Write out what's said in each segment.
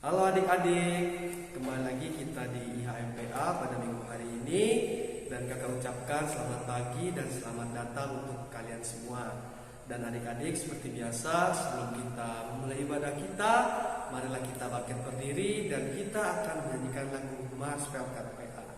Halo adik-adik, kembali lagi kita di IHMPA pada minggu hari ini. Dan kakak ucapkan selamat pagi dan selamat datang untuk kalian semua. Dan adik-adik, seperti biasa sebelum kita memulai ibadah kita, marilah kita bangkit berdiri dan kita akan menyanyikan lagu Mas Pelkat PA.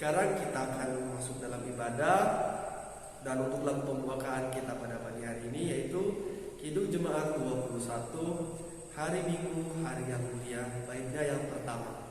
Sekarang kita akan masuk dalam ibadah. Dan untuk lagu pembukaan kita pada pagi hari ini yaitu Kidung Jemaat 21, Hari Minggu, Hari yang Mulia, baitnya yang pertama.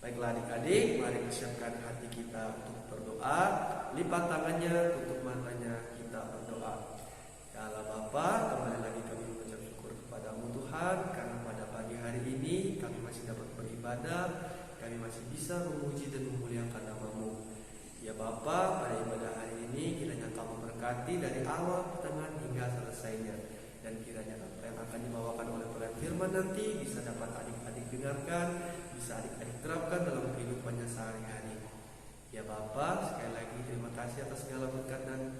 Baiklah adik-adik, mari persiapkan hati kita untuk berdoa. Lipat tangannya, tutup matanya, kita berdoa. Ya Allah Bapa, kembali lagi kami mengucap syukur kepadamu Tuhan, karena pada pagi hari ini kami masih dapat beribadah, kami masih bisa memuji dan memuliakan nama-Mu. Ya Bapa, pada ibadah hari ini kiranya Kamu berkati dari awal, pertengahan hingga selesainya. Dan kiranya apa yang akan dibawakan oleh Tuhan Firman nanti bisa dapat adik-adik dengarkan, bisa adik-adik terapkan dalam kehidupannya sehari-hari. Ya Bapa, sekali lagi terima kasih atas segala berkat dan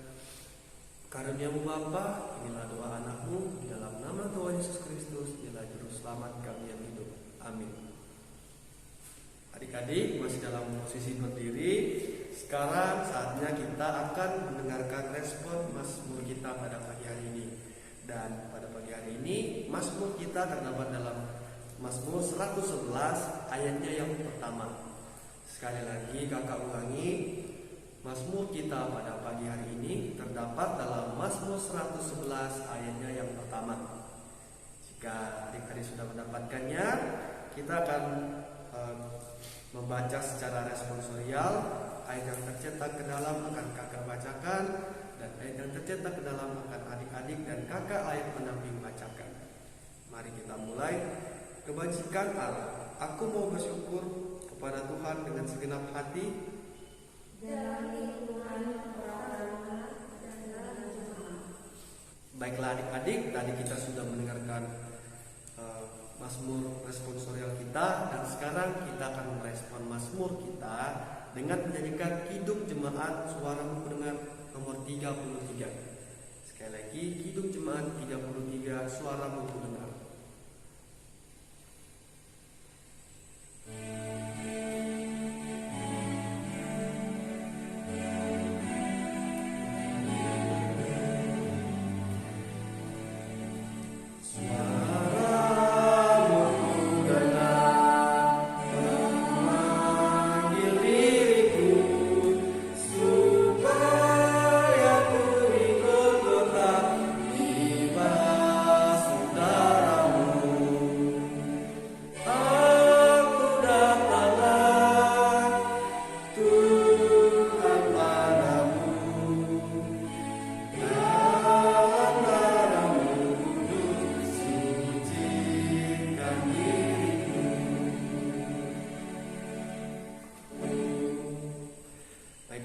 karunia-Mu Bapa. Inilah doa anak-Mu di dalam nama Tuhan Yesus Kristus, Dialah Juru Selamat kami yang hidup. Amin. Adik-adik masih dalam posisi berdiri. Sekarang saatnya kita akan mendengarkan respon Mazmur kita pada pagi hari ini. Dan pada pagi hari ini Mazmur kita terdapat dalam Mazmur 111 ayatnya yang pertama. Sekali lagi kakak ulangi, Mazmur kita pada pagi hari ini terdapat dalam Mazmur 111 ayatnya yang pertama. Jika adik-adik sudah mendapatkannya, kita akan membaca secara responsorial. Ayat yang tercetak ke dalam akan kakak bacakan, dan ayat yang tercetak ke dalam akan adik-adik dan kakak ayat pendamping bacakan. Mari kita mulai. Kebajikan Allah. Aku mau bersyukur kepada Tuhan dengan segenap hati. Baiklah adik-adik, tadi kita sudah mendengarkan Mazmur responsorial kita, dan sekarang kita akan merespon Mazmur kita dengan menyanyikan Kidung Jemaat Suaramu Mendengar nomor 33. Sekali lagi, Kidung Jemaat 33, Suaramu Mendengar.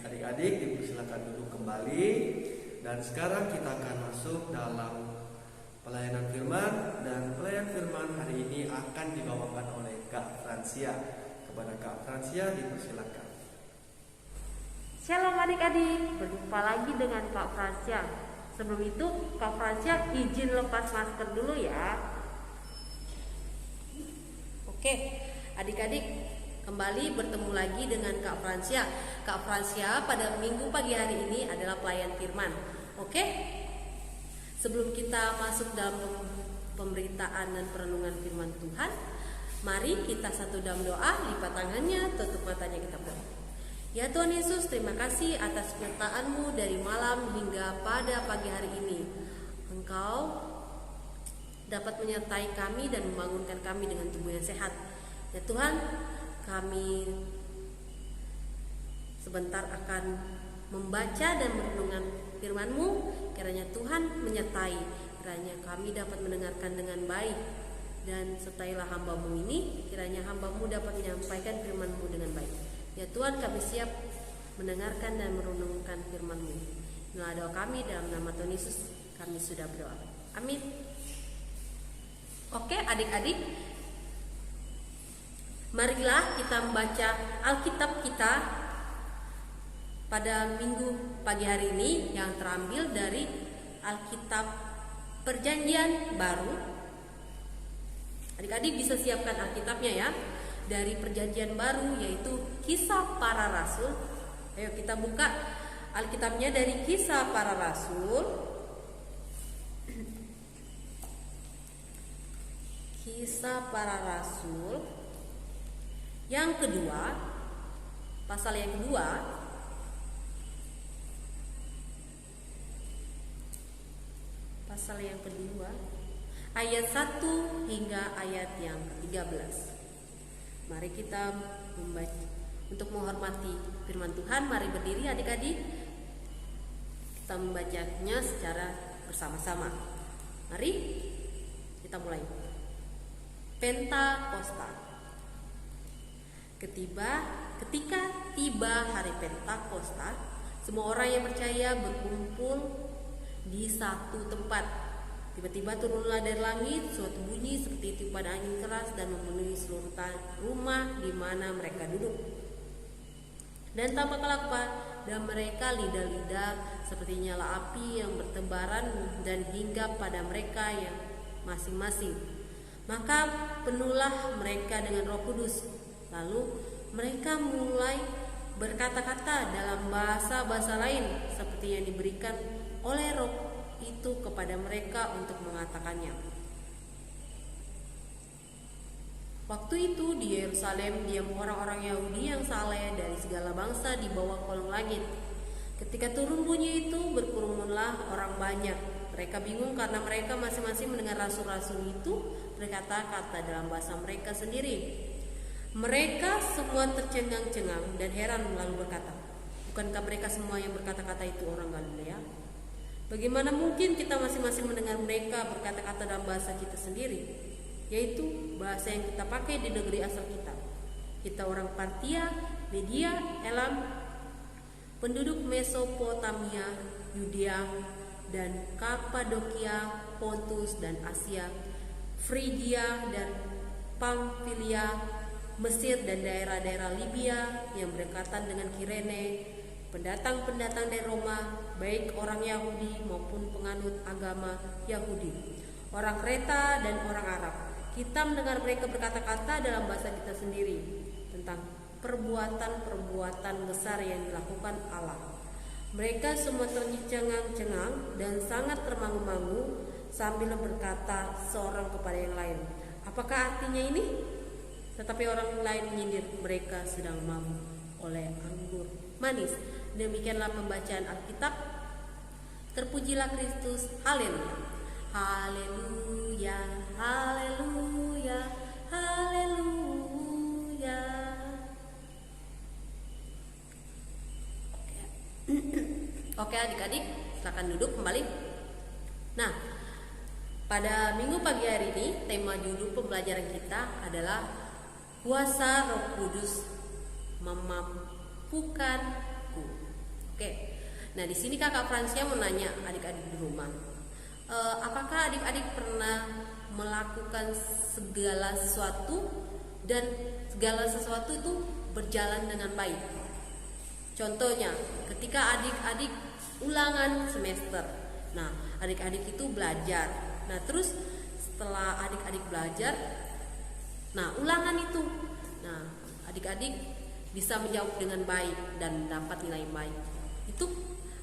Adik-adik dipersilakan duduk kembali, dan sekarang kita akan masuk dalam pelayanan firman, dan pelayanan firman hari ini akan dibawakan oleh Kak Fransia. Kepada Kak Fransia dipersilakan. Shalom adik-adik, berjumpa lagi dengan Kak Fransia. Sebelum itu Kak Fransia izin lepas masker dulu ya. Oke, adik-adik, kembali bertemu lagi dengan Kak Fransia. Kak Fransia pada minggu pagi hari ini adalah pelayan firman. Oke? Sebelum kita masuk dalam pemberitaan dan perenungan firman Tuhan, mari kita satu dalam doa, lipat tangannya, tutup matanya, kita berdoa. Ya Tuhan Yesus, terima kasih atas penyertaan-Mu dari malam hingga pada pagi hari ini. Engkau dapat menyertai kami dan membangunkan kami dengan tubuh yang sehat. Ya Tuhan, kami sebentar akan membaca dan merenungkan firman-Mu. Kiranya Tuhan menyertai, kiranya kami dapat mendengarkan dengan baik, dan sertailah hamba-Mu ini, kiranya hamba-Mu dapat menyampaikan firman-Mu dengan baik. Ya Tuhan, kami siap mendengarkan dan merenungkan firman-Mu. Inilah doa kami, dalam nama Tuhan Yesus kami sudah berdoa. Amin. Oke adik-adik, marilah kita membaca Alkitab kita pada minggu pagi hari ini yang terambil dari Alkitab Perjanjian Baru. Adik-adik bisa siapkan Alkitabnya ya, dari Perjanjian Baru, yaitu Kisah Para Rasul. Ayo kita buka Alkitabnya dari Kisah Para Rasul. Kisah Para Rasul yang kedua, pasal yang kedua, ayat 1 hingga ayat yang ke-13. Mari kita membaca. Untuk menghormati firman Tuhan, mari berdiri adik-adik. Kita membacanya secara bersama-sama. Mari kita mulai. Pentakosta. Ketika tiba hari Pentakosta, semua orang yang percaya berkumpul di satu tempat. Tiba-tiba turunlah dari langit suatu bunyi seperti tiupan angin keras dan memenuhi seluruh rumah di mana mereka duduk. Dan tampaklah kepada mereka lidah-lidah seperti nyala api yang bertebaran dan hinggap pada mereka yang masing-masing. Maka penuhlah mereka dengan Roh Kudus. Lalu mereka mulai berkata-kata dalam bahasa-bahasa lain seperti yang diberikan oleh Roh itu kepada mereka untuk mengatakannya. Waktu itu di Yerusalem diam orang-orang Yahudi yang saleh dari segala bangsa di bawah kolong langit. Ketika turun bunyi itu, berkerumunlah orang banyak. Mereka bingung karena mereka masing-masing mendengar rasul-rasul itu berkata-kata dalam bahasa mereka sendiri. Mereka semua tercengang-cengang dan heran lalu berkata, bukankah mereka semua yang berkata-kata itu orang Galilea? Bagaimana mungkin kita masing-masing mendengar mereka berkata-kata dalam bahasa kita sendiri, yaitu bahasa yang kita pakai di negeri asal kita. Kita orang Partia, Media, Elam, penduduk Mesopotamia, Yudea, dan Kapadokia, Pontus dan Asia, Frigia dan Pamfilia, Mesir dan daerah-daerah Libya yang berdekatan dengan Kirene, pendatang-pendatang dari Roma, baik orang Yahudi maupun penganut agama Yahudi, orang Kreta dan orang Arab. Kita mendengar mereka berkata-kata dalam bahasa kita sendiri tentang perbuatan-perbuatan besar yang dilakukan Allah. Mereka semua tercengang-cengang dan sangat termangu-mangu sambil berkata seorang kepada yang lain, apakah artinya ini? Tetapi orang lain menyindir, mereka sedang mabuk oleh anggur manis. Demikianlah pembacaan Alkitab. Terpujilah Kristus. Haleluya. Haleluya. Haleluya. Haleluya. Oke adik-adik, silakan duduk kembali. Nah, pada minggu pagi hari ini tema judul pembelajaran kita adalah kuasa Roh Kudus memampukanku. Oke. Nah, di sini Kakak Fransia menanya adik-adik di rumah, apakah adik-adik pernah melakukan segala sesuatu dan segala sesuatu itu berjalan dengan baik? Contohnya, ketika adik-adik ulangan semester, nah adik-adik itu belajar. Nah, terus setelah adik-adik belajar, nah ulangan itu, nah adik-adik bisa menjawab dengan baik dan dapat nilai baik. Itu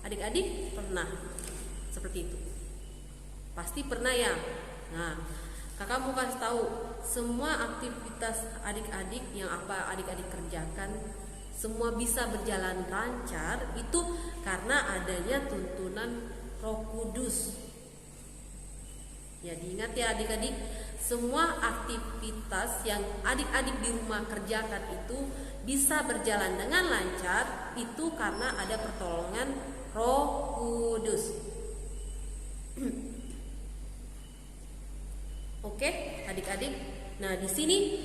adik-adik pernah seperti itu? Pasti pernah ya. Nah, kakak mau kasih tahu, semua aktivitas adik-adik yang apa adik-adik kerjakan semua bisa berjalan lancar itu karena adanya tuntunan Roh Kudus. Ya, diingat ya adik-adik, semua aktivitas yang adik-adik di rumah kerjakan itu bisa berjalan dengan lancar itu karena ada pertolongan Roh Kudus. Oke, adik-adik. Nah, di sini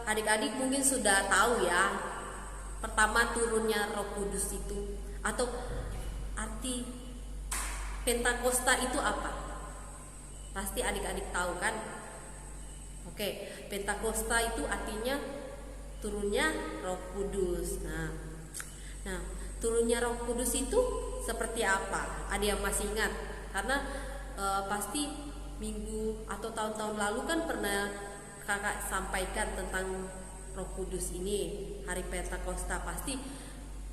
adik-adik mungkin sudah tahu ya, pertama turunnya Roh Kudus itu atau arti Pentakosta itu apa? Pasti adik-adik tahu kan? Oke, Pentakosta itu artinya turunnya Roh Kudus. Nah, turunnya Roh Kudus itu seperti apa? Ada yang masih ingat? Karena pasti minggu atau tahun-tahun lalu kan pernah kakak sampaikan tentang Roh Kudus ini, hari Pentakosta. Pasti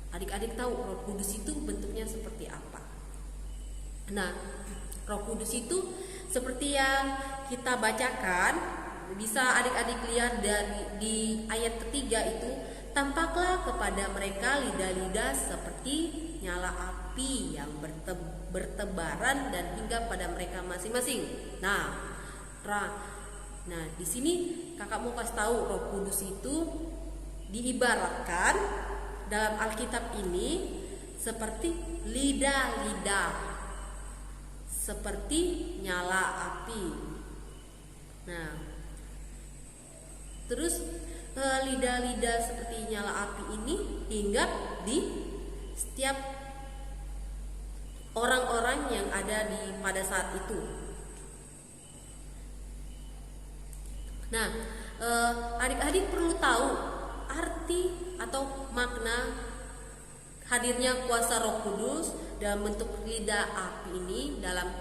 adik-adik tahu Roh Kudus itu bentuknya seperti apa. Nah, Roh Kudus itu seperti yang kita bacakan, bisa adik-adik lihat di ayat ketiga itu, tampaklah kepada mereka lidah-lidah seperti nyala api yang bertebaran dan hingga pada mereka masing-masing. Nah, di sini kakak mau kasih tahu Roh Kudus itu diibaratkan dalam Alkitab ini seperti lidah-lidah, seperti nyala api. Nah, terus lidah-lidah seperti nyala api ini hinggap di setiap orang-orang yang ada pada saat itu. Nah, adik-adik perlu tahu arti atau makna hadirnya kuasa Roh Kudus dalam bentuk lidah api ini dalam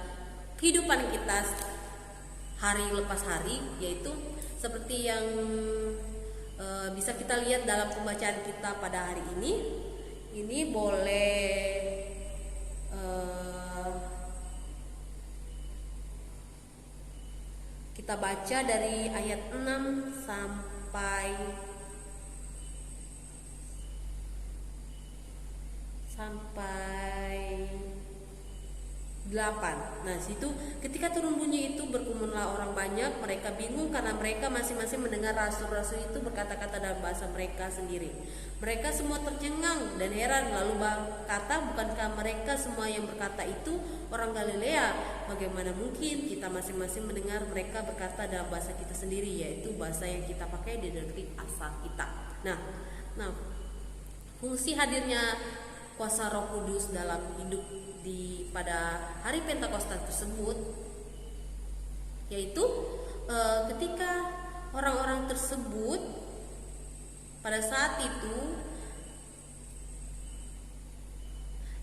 kehidupan kita hari lepas hari, yaitu seperti yang bisa kita lihat dalam pembacaan kita pada hari ini. Ini boleh kita baca dari ayat 6 sampai 10. 8. Nah, situ ketika turun bunyi itu berkerumunlah orang banyak, mereka bingung karena mereka masing-masing mendengar rasul-rasul itu berkata-kata dalam bahasa mereka sendiri. Mereka semua tercengang dan heran lalu berkata, bukankah mereka semua yang berkata itu orang Galilea? Bagaimana mungkin kita masing-masing mendengar mereka berkata dalam bahasa kita sendiri, yaitu bahasa yang kita pakai di negeri asal kita. Nah, fungsi hadirnya kuasa Roh Kudus dalam hidup pada hari Pentakosta tersebut, yaitu ketika orang-orang tersebut pada saat itu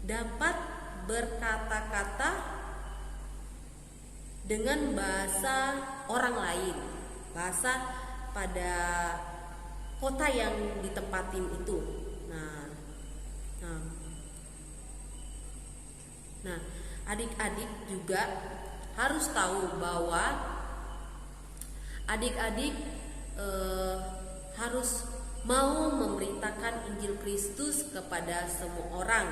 dapat berkata-kata dengan bahasa orang lain, bahasa pada kota yang ditempatin itu. Nah, adik-adik juga harus tahu bahwa adik-adik harus mau memberitakan Injil Kristus kepada semua orang.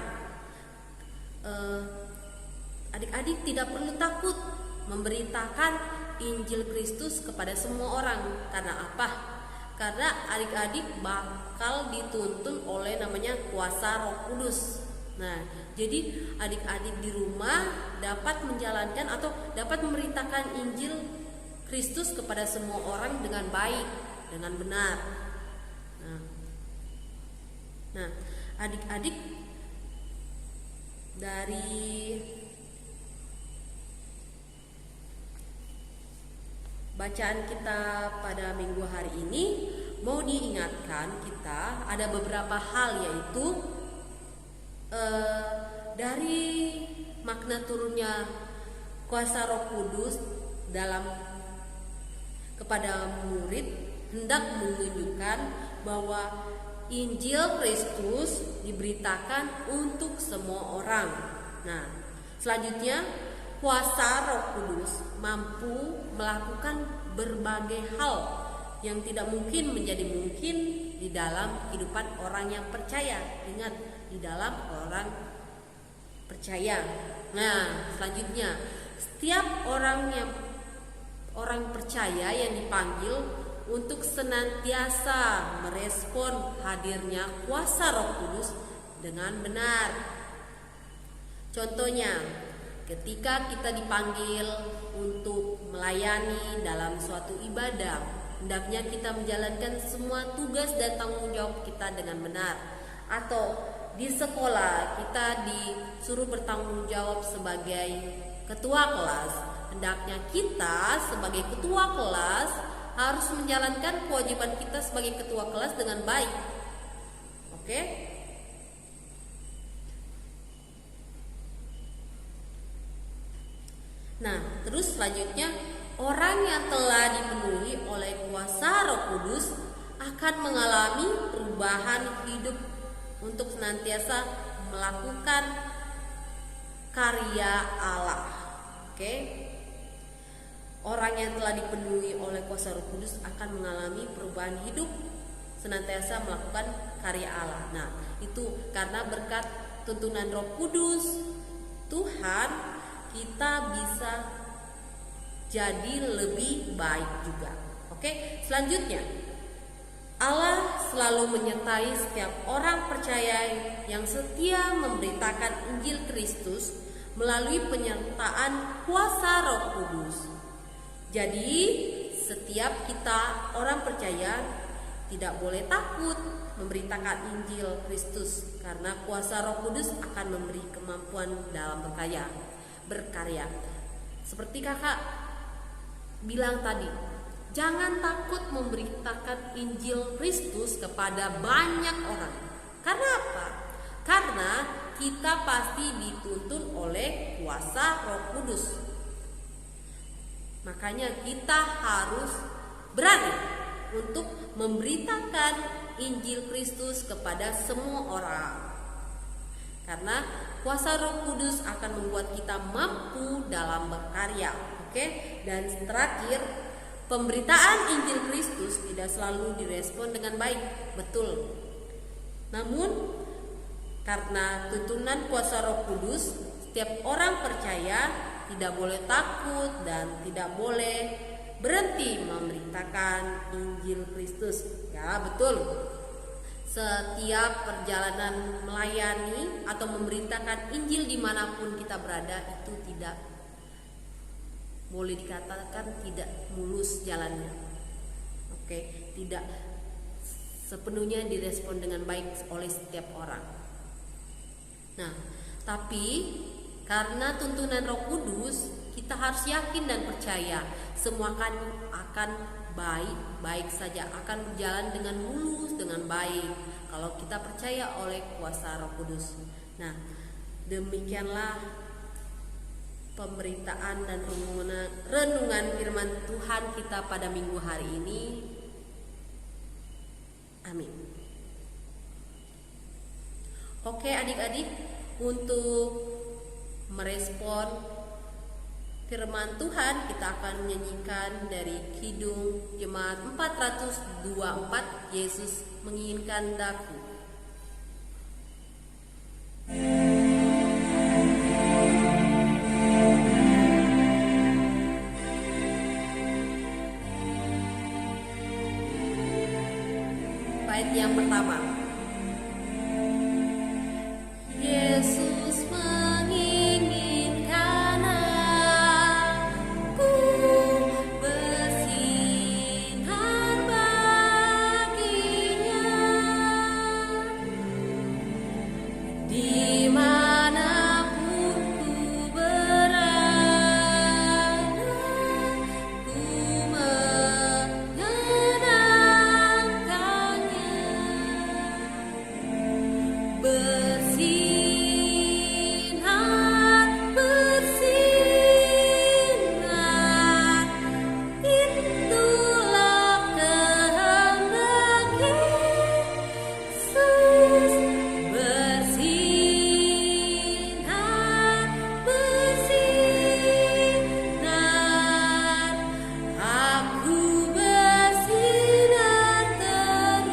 Adik-adik tidak perlu takut memberitakan Injil Kristus kepada semua orang. Karena apa? Karena adik-adik bakal dituntun oleh namanya kuasa Roh Kudus. Nah, jadi adik-adik di rumah dapat menjalankan atau dapat memberitakan Injil Kristus kepada semua orang dengan baik, dengan benar. Nah, adik-adik dari bacaan kita pada minggu hari ini mau diingatkan kita ada beberapa hal, yaitu dari makna turunnya kuasa Roh Kudus dalam kepada murid hendak menunjukkan bahwa Injil Kristus diberitakan untuk semua orang. Nah, selanjutnya kuasa Roh Kudus mampu melakukan berbagai hal yang tidak mungkin menjadi mungkin di dalam kehidupan orang yang percaya. Ingat, di dalam orang percaya. Nah, selanjutnya setiap orang percaya yang dipanggil untuk senantiasa merespon hadirnya kuasa Roh Kudus dengan benar. Contohnya, ketika kita dipanggil untuk melayani dalam suatu ibadah, hendaknya kita menjalankan semua tugas dan tanggung jawab kita dengan benar. Atau di sekolah kita disuruh bertanggung jawab sebagai ketua kelas, hendaknya kita sebagai ketua kelas harus menjalankan kewajiban kita sebagai ketua kelas dengan baik. Oke? Nah, terus selanjutnya orang yang telah dipenuhi oleh kuasa Roh Kudus akan mengalami perubahan hidup untuk senantiasa melakukan karya Allah. Oke? Orang yang telah dipenuhi oleh kuasa Roh Kudus akan mengalami perubahan hidup, senantiasa melakukan karya Allah. Nah, itu karena berkat tuntunan Roh Kudus Tuhan, kita bisa jadi lebih baik juga. Oke, selanjutnya Allah selalu menyertai setiap orang percaya yang setia memberitakan Injil Kristus melalui penyertaan kuasa Roh Kudus. Jadi, setiap kita orang percaya tidak boleh takut memberitakan Injil Kristus, karena kuasa Roh Kudus akan memberi kemampuan dalam berkarya. Seperti kakak bilang tadi, jangan takut memberitakan Injil Kristus kepada banyak orang. Karena apa? Karena kita pasti dituntun oleh kuasa Roh Kudus. Makanya kita harus berani untuk memberitakan Injil Kristus kepada semua orang. Karena kuasa Roh Kudus akan membuat kita mampu dalam berkarya. Oke? Dan terakhir, pemberitaan Injil Kristus tidak selalu direspon dengan baik, betul. Namun karena tuntunan kuasa Roh Kudus, setiap orang percaya tidak boleh takut dan tidak boleh berhenti memberitakan Injil Kristus. Ya, betul. Setiap perjalanan melayani atau memberitakan Injil dimanapun kita berada itu tidak boleh dikatakan tidak mulus jalannya. Oke, tidak sepenuhnya direspon dengan baik oleh setiap orang. Nah, tapi karena tuntunan Roh Kudus, kita harus yakin dan percaya semua akan baik saja, akan berjalan dengan mulus, dengan baik kalau kita percaya oleh kuasa Roh Kudus. Nah, demikianlah pemberitaan dan renungan firman Tuhan kita pada minggu hari ini. Amin. Oke adik-adik, untuk merespon firman Tuhan kita akan menyanyikan dari Kidung Jemaat 424, Yesus menginginkan daku. Bait yang pertama. Yesus menginginkan aku bersinar baginya, dimanapun ku berada, ku mengenangkannya. Bersinar, bersinar, itulah kehendak Yesus. Bersinar, bersinar, aku bersinar terus.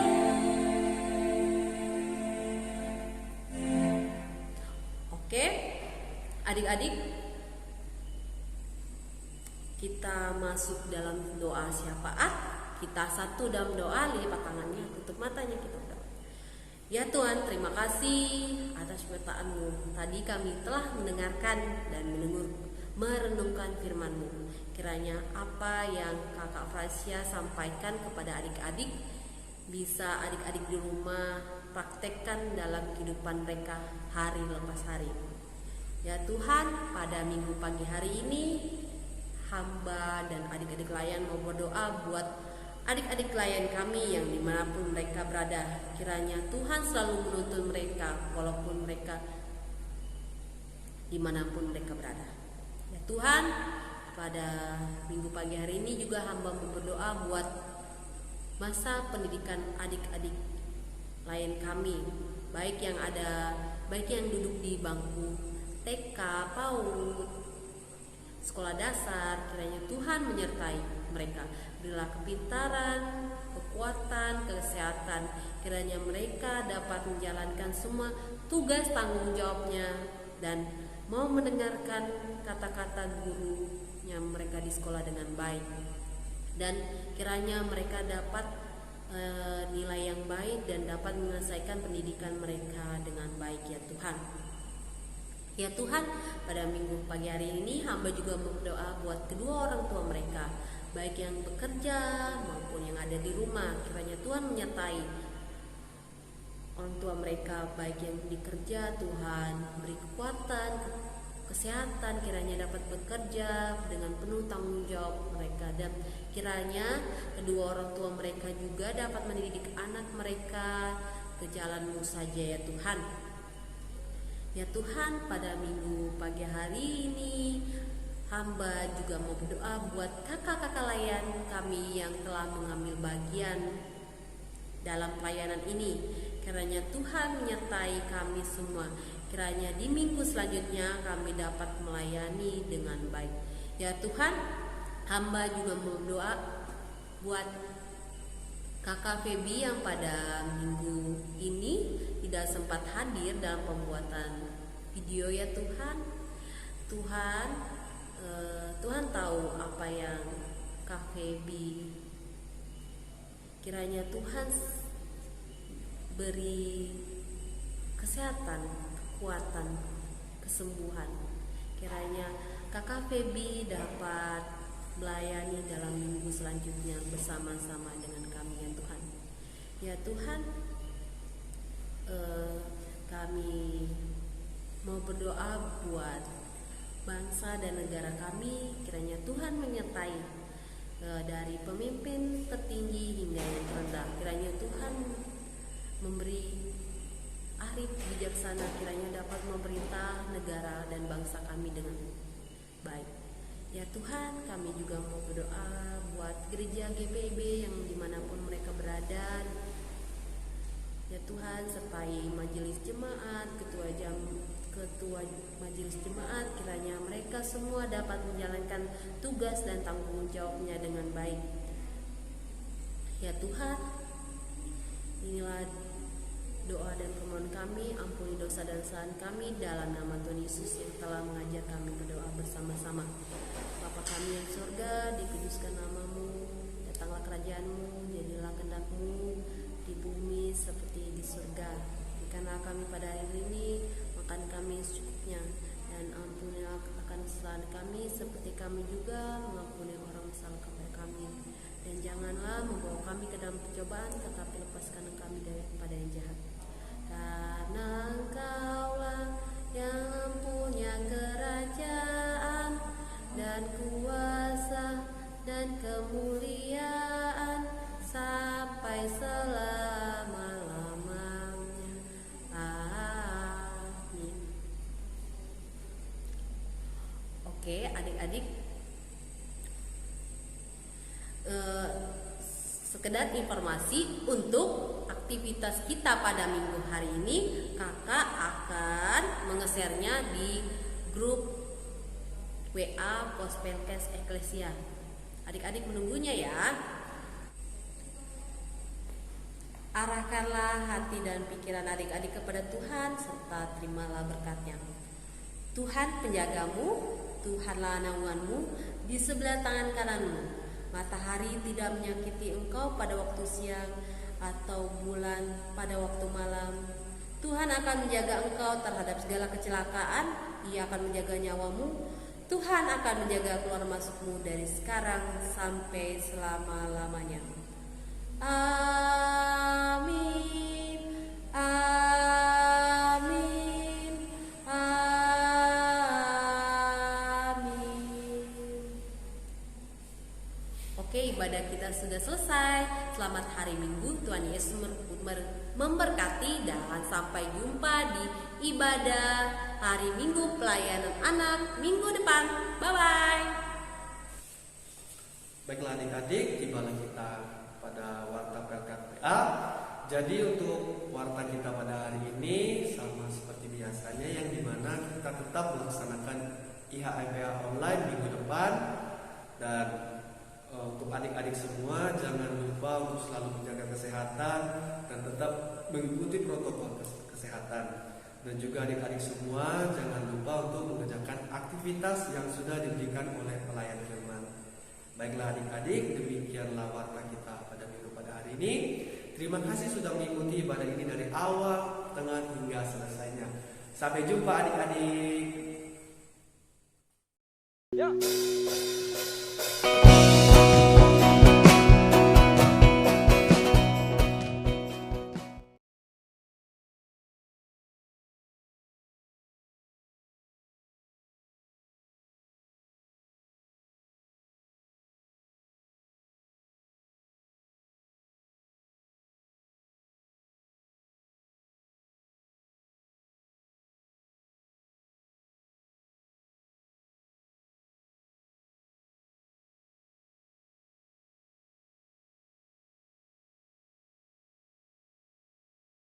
Oke, adik-adik, kita masuk dalam doa syafaat. Kita satu dalam doa, lipat tangannya, tutup matanya, kita berdoa. Ya Tuhan, terima kasih atas penyertaan-Mu. Tadi kami telah mendengarkan dan merenungkan firman-Mu. Kiranya apa yang Kakak Frasia sampaikan kepada adik-adik bisa adik-adik di rumah praktekkan dalam kehidupan mereka hari lepas hari. Ya Tuhan, pada minggu pagi hari ini hamba dan adik-adik layan mau berdoa buat adik-adik layan kami yang dimanapun mereka berada. Kiranya Tuhan selalu menuntun mereka walaupun mereka dimanapun mereka berada. Ya Tuhan, pada minggu pagi hari ini juga hamba mau berdoa buat masa pendidikan adik-adik layan kami, baik yang duduk di bangku TK, PAUD, sekolah dasar. Kiranya Tuhan menyertai mereka, berilah kepintaran, kekuatan, kesehatan. Kiranya mereka dapat menjalankan semua tugas tanggung jawabnya dan mau mendengarkan kata-kata gurunya mereka di sekolah dengan baik. Dan kiranya mereka dapat nilai yang baik dan dapat menyelesaikan pendidikan mereka dengan baik ya Tuhan. Ya Tuhan, pada minggu pagi hari ini hamba juga berdoa buat kedua orang tua mereka, baik yang bekerja maupun yang ada di rumah. Kiranya Tuhan menyertai orang tua mereka, baik yang bekerja. Tuhan beri kekuatan, kesehatan, kiranya dapat bekerja dengan penuh tanggung jawab mereka, dan kiranya kedua orang tua mereka juga dapat mendidik anak mereka ke jalan-Mu saja ya Tuhan. Ya Tuhan, pada minggu pagi hari ini hamba juga mau berdoa buat kakak-kakak layan kami yang telah mengambil bagian dalam pelayanan ini. Kiranya Tuhan menyertai kami semua. Kiranya di minggu selanjutnya kami dapat melayani dengan baik. Ya Tuhan, hamba juga mau berdoa buat kakak Feby yang pada minggu ini tidak sempat hadir dalam pembuatan video ya Tuhan. Tuhan Tuhan tahu apa yang Kak Feby, kiranya Tuhan beri kesehatan, kekuatan, kesembuhan. Kiranya Kakak Feby dapat melayani dalam minggu selanjutnya bersama-sama dengan kami ya Tuhan. Ya Tuhan, kami mau berdoa buat bangsa dan negara kami. Kiranya Tuhan menyertai dari pemimpin tertinggi hingga yang terendah. Kiranya Tuhan memberi arif bijaksana, kiranya dapat memerintah negara dan bangsa kami dengan baik. Ya Tuhan, kami juga mau berdoa buat gereja GPIB yang dimanapun mereka berada. Ya Tuhan, sertai majelis jemaat, ketua majelis jemaat, kiranya mereka semua dapat menjalankan tugas dan tanggung jawabnya dengan baik. Ya Tuhan, inilah doa dan permohonan kami, ampuni dosa dan kesalahan kami dalam nama Tuhan Yesus yang telah mengajar kami berdoa bersama-sama. Bapa kami yang surga, dikuduskan namamu, datanglah kerajaanmu, jadilah kehendak-mu di bumi seperti di surga. Berikanlah kami pada hari ini makan kami secukupnya, dan ampunilah akan kesalahan kami seperti kami juga mengampuni orang salah kepada kami. Dan janganlah membawa kami ke dalam pencobaan, tetapi lepaskan kami daripada yang jahat. Karena Engkaulah yang punya kerajaan dan kuasa dan kemuliaan sampai selama-lamanya. Amin. Oke, adik-adik, sekedar informasi untuk aktivitas kita pada minggu hari ini, kakak akan mengesernya di grup WA Pospelkes Eklesia. Adik-adik menunggunya ya. Arahkanlah hati dan pikiran adik-adik kepada Tuhan serta terimalah berkat-Nya. Tuhan penjagamu, Tuhanlah naunganmu, di sebelah tangan kananmu. Matahari tidak menyakiti engkau pada waktu siang, atau bulan pada waktu malam. Tuhan akan menjaga engkau terhadap segala kecelakaan. Ia akan menjaga nyawamu. Tuhan akan menjaga keluar masukmu dari sekarang sampai selama-lamanya. Amin. Amin. Amin. Oke, ibadah kita sudah selesai. Selamat hari Minggu. Tuhan Yesus memberkati, dan sampai jumpa di ibadah hari Minggu pelayanan anak minggu depan. Bye-bye. Baiklah adik-adik, tibalah kita pada warta Pelkat PA. Jadi untuk warta kita pada hari ini sama seperti biasanya, yang dimana kita tetap melaksanakan IHIPA online minggu depan. Dan untuk adik-adik semua, jangan lupa untuk selalu menjaga kesehatan dan tetap mengikuti protokol kesehatan. Dan juga adik-adik semua, jangan lupa untuk mengerjakan aktivitas yang sudah diberikan oleh pelayan firman. Baiklah adik-adik, demikianlah warta kita pada minggu pada hari ini. Terima kasih sudah mengikuti ibadah ini dari awal, tengah hingga selesainya. Sampai jumpa adik-adik.